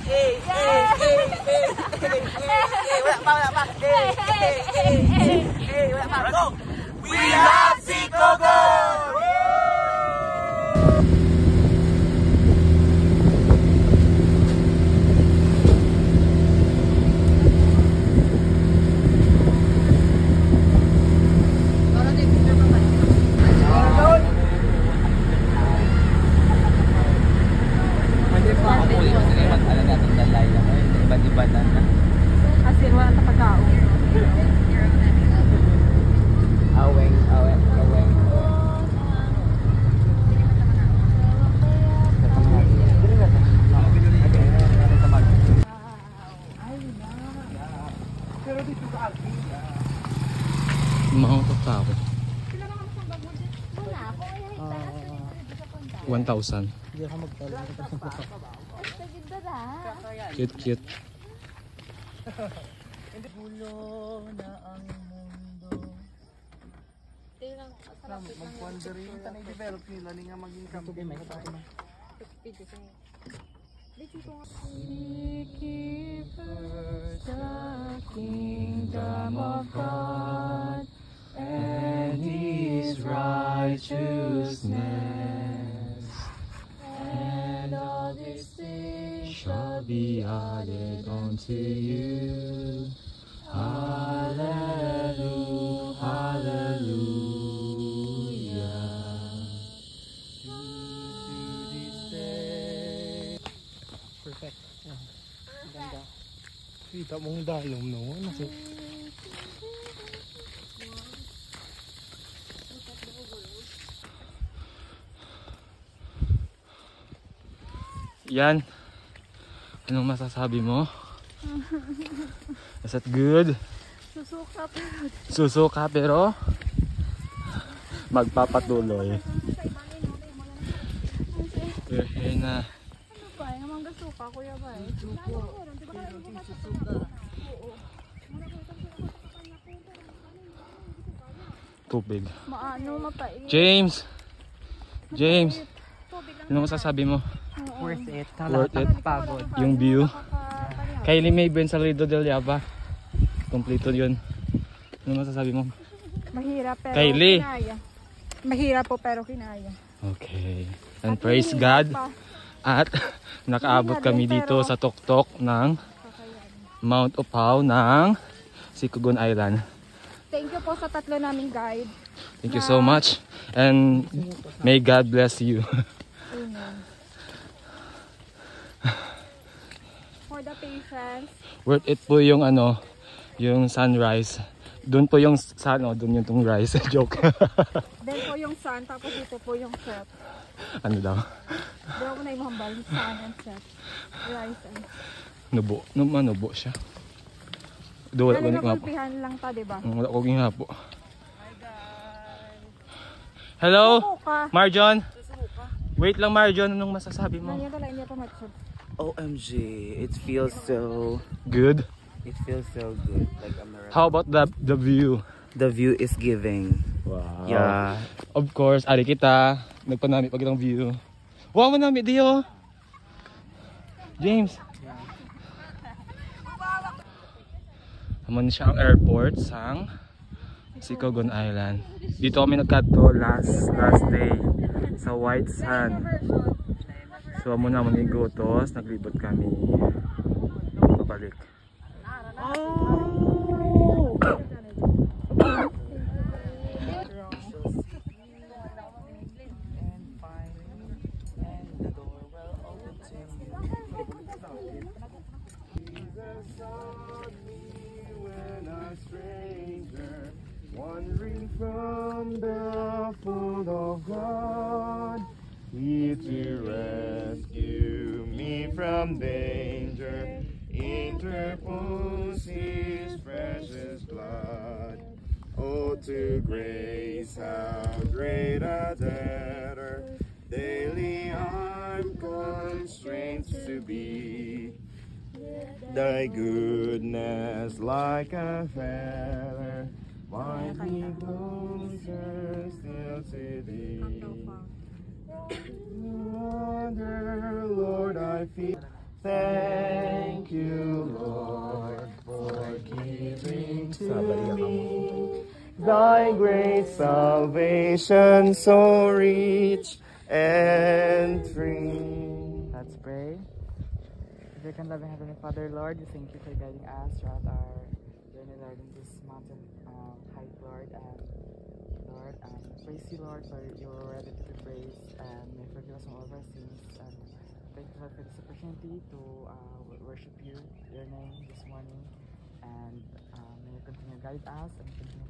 We love Sikogo! Mahal pa ako. 1,000. Cute, cute. Gulo na ang mundo. Mag-wondering ito na i-develop nila nga maging campaign. Seek ye first the kingdom of God and His righteousness, and all these things shall be added unto you. Hallelujah, hallelujah. Perfect. Ganda. Kita mong dalom noon. Yan. Anong masasabi mo? Is that good? Susuka pero magpapatuloy. We're here na. Tubig. James! James! Ano masasabi mo? Worth it. Worth it. Pagod. Yung view. Kylie May Ben Salido del Yaba. Kompleto yun. Ano masasabi mo? Mahirap pero Kylie. kinaya. Mahirap po pero kinaya. Okay. And praise God. At nakaabot kami dito sa tuktok ng Mount Opao ng Sikogon Island. Thank you po sa tatlo naming guide. Thank you so much. And may God bless you. Amen. For the patience. Worth it po yung ano, yung sunrise. Doon po yung sun, doon yung rise. Joke. Then po yung sun, tapos dito po yung set. Ano daw? Doon ko na yung mahambal, sun and set. Rise and Nubo. Nubo siya. Doon wala ko nagulpihan lang ta, diba? wala ko ginhapo. Hello? Marjon? Wait lang Marjon, anong masasabi mo? OMG, it feels so Good? It feels so good. Like America. How about the view? The view is giving. Wow. Yeah. Of course, ari kita. Nagpanami pag itong view. Wow, manami diyo. James. Aman siya ang airport sang Sikogon Island. Dito kami nagkadto last day sa White Sand. So amo na manigutos, naglibot kami pabalik. Oh! Wandering from the fold of God, here to rescue me from danger, interpose His precious blood. Oh, to grace, how great a debtor daily I'm constrained to be. Thy goodness like a feather bind me closer still to Thee. No wonder, Lord, I feel Thank you, Lord, for giving to me thy great salvation so rich and free. Let's pray. Dear and loving Heavenly Father, Lord, we thank you for guiding us throughout our journey, Lord, in this mountain height, Lord. And Lord, praise you, Lord, for you are ready to be praised, and may forgive us all of our sins. And thank you, Lord, for this opportunity to worship you, your name this morning. And may you continue to guide us and continue